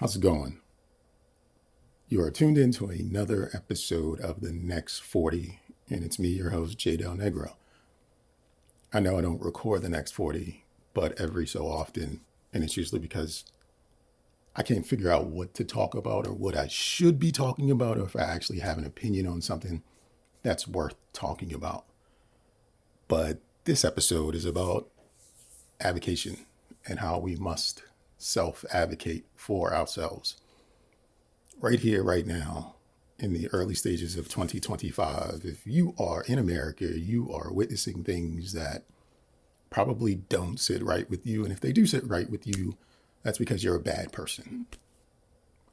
How's it going? You are tuned in to another episode of The Next 40, and it's me, your host, J Del Negro. I know I don't record The Next 40, but every so often, and it's usually because I can't figure out what to talk about or what I should be talking about, or if I actually have an opinion on something that's worth talking about. But this episode is about avocation and how we must self-advocate for ourselves. Right here, right now, in the early stages of 2025, if you are in America, you are witnessing things that probably don't sit right with you. And if they do sit right with you, that's because you're a bad person.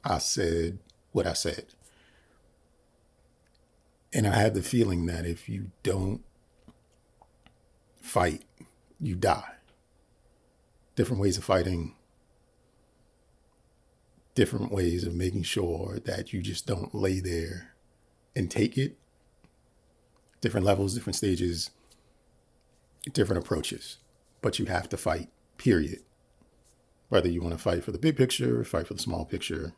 I said what I said. And I have the feeling that if you don't fight, you die. Different ways of fighting, different ways of making sure that you just don't lay there and take it. Different levels, different stages, different approaches. But you have to fight, period. Whether you want to fight for the big picture, fight for the small picture,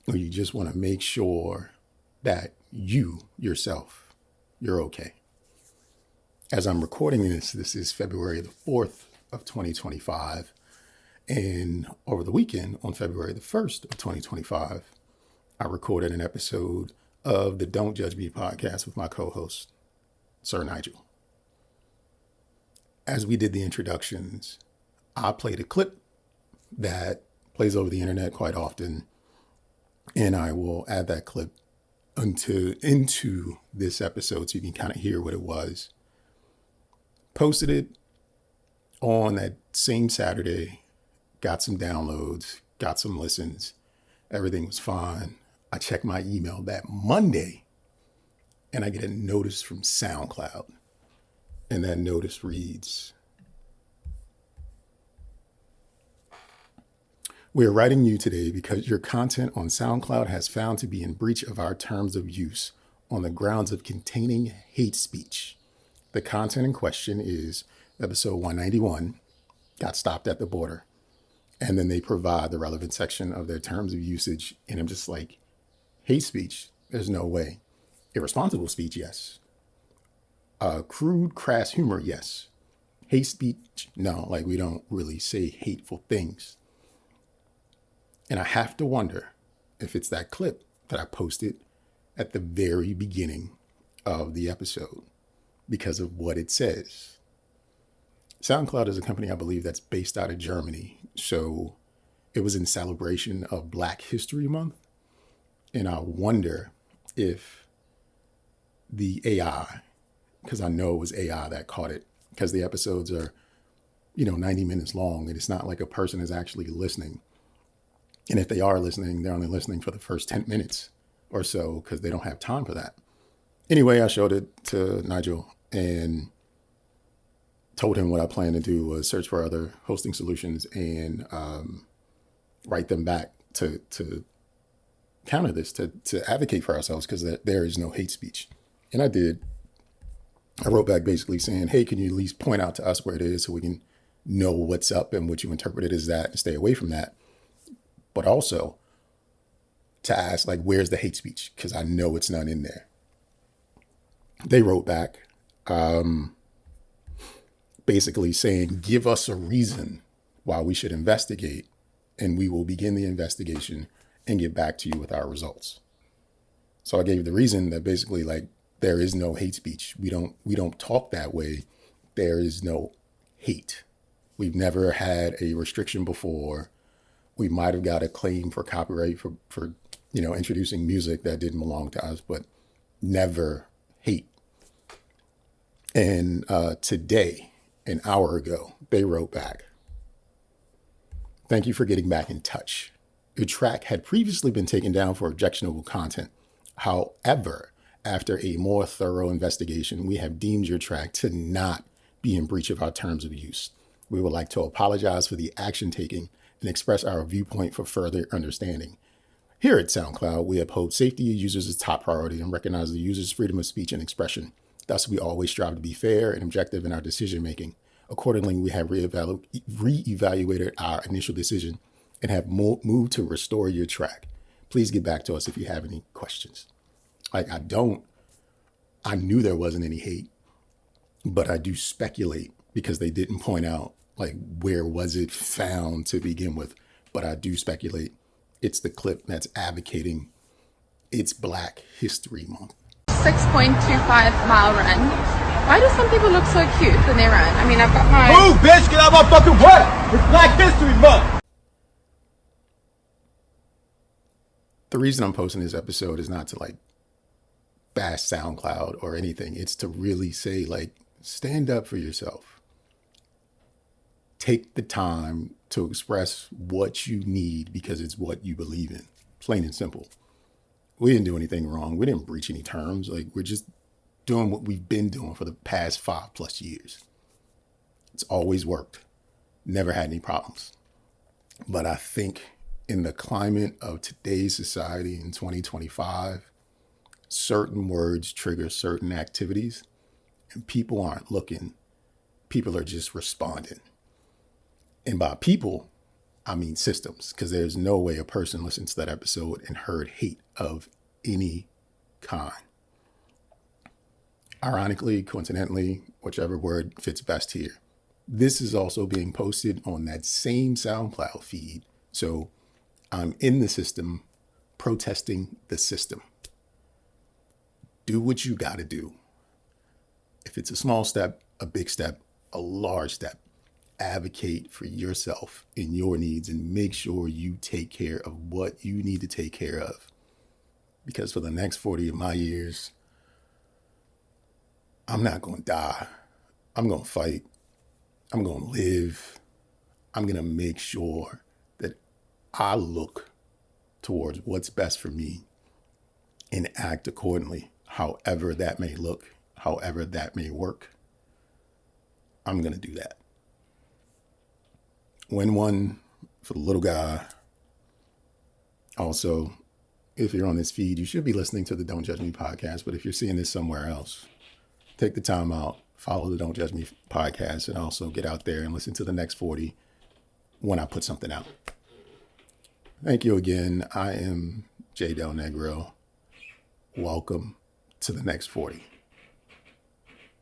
or you just want to make sure that you, yourself, you're okay. As I'm recording this is February the 4th of 2025. And over the weekend, on February the 1st of 2025, I recorded an episode of the Don't Judge Me podcast with my co-host, Sir Nigel. As we did the introductions, I played a clip that plays over the internet quite often, and I will add that clip into this episode so you can kind of hear what it was. Posted it on that same Saturday. Got some downloads, got some listens. Everything was fine. I checked my email that Monday and I get a notice from SoundCloud. And that notice reads, "We're writing you today because your content on SoundCloud has found to be in breach of our terms of use on the grounds of containing hate speech. The content in question is episode 191, got stopped at the border." And then they provide the relevant section of their terms of usage. And I'm just like, hate speech, there's no way. Irresponsible speech, yes. Crude, crass humor, yes. Hate speech, no, like we don't really say hateful things. And I have to wonder if it's that clip that I posted at the very beginning of the episode because of what it says. SoundCloud is a company, I believe, that's based out of Germany. So it was in celebration of Black History Month. And I wonder if the AI, because I know it was AI that caught it, because the episodes are, 90 minutes long, and it's not like a person is actually listening. And if they are listening, they're only listening for the first 10 minutes or so because they don't have time for that. Anyway, I showed it to Nigel and told him what I plan to do was search for other hosting solutions and write them back to counter this, to advocate for ourselves, because there is no hate speech. And I did. I wrote back basically saying, hey, can you at least point out to us where it is so we can know what's up and what you interpreted as that and stay away from that. But also to ask, like, where's the hate speech? Because I know it's none in there. They wrote back, basically saying, give us a reason why we should investigate, and we will begin the investigation and get back to you with our results. So I gave the reason that basically, like, there is no hate speech. We don't talk that way. There is no hate. We've never had a restriction before. We might have got a claim for copyright for introducing music that didn't belong to us, but never hate. And today, an hour ago, they wrote back, "Thank you for getting back in touch. Your track had previously been taken down for objectionable content. However, after a more thorough investigation, we have deemed your track to not be in breach of our terms of use. We would like to apologize for the action taken and express our viewpoint for further understanding. Here at SoundCloud, we uphold safety of users as top priority and recognize the user's freedom of speech and expression. Thus, we always strive to be fair and objective in our decision making. Accordingly, we have reevaluated our initial decision and have moved to restore your track. Please get back to us if you have any questions. Like, I knew there wasn't any hate, but I do speculate because they didn't point out like where was it found to begin with. But I do speculate it's the clip that's advocating it's Black History Month. 6.25 mile run. Why do some people look so cute when they run? I mean, I've got my... Move, bitch! Get out my fucking way! It's Black History Month! The reason I'm posting this episode is not to like bash SoundCloud or anything. It's to really say, like, stand up for yourself. Take the time to express what you need because it's what you believe in. Plain and simple. We didn't do anything wrong. We didn't breach any terms. Like, we're just doing what we've been doing for the past 5+ years. It's always worked. Never had any problems. But I think in the climate of today's society in 2025, certain words trigger certain activities, and people aren't looking. People are just responding. And by people, I mean systems, because there's no way a person listens to that episode and heard hate of any kind. Ironically, coincidentally, whichever word fits best here, this is also being posted on that same SoundCloud feed. So I'm in the system protesting the system. Do what you got to do. If it's a small step, a big step, a large step, advocate for yourself and your needs and make sure you take care of what you need to take care of. Because for the next 40 of my years, I'm not going to die. I'm going to fight. I'm going to live. I'm going to make sure that I look towards what's best for me and act accordingly, however that may look, however that may work. I'm going to do that. Win one for the little guy. Also, if you're on this feed, you should be listening to the Don't Judge Me podcast. But if you're seeing this somewhere else, take the time out, follow the Don't Judge Me podcast, and also get out there and listen to the next 40 when I put something out. Thank you again. I am J Del Negro. Welcome to the next 40.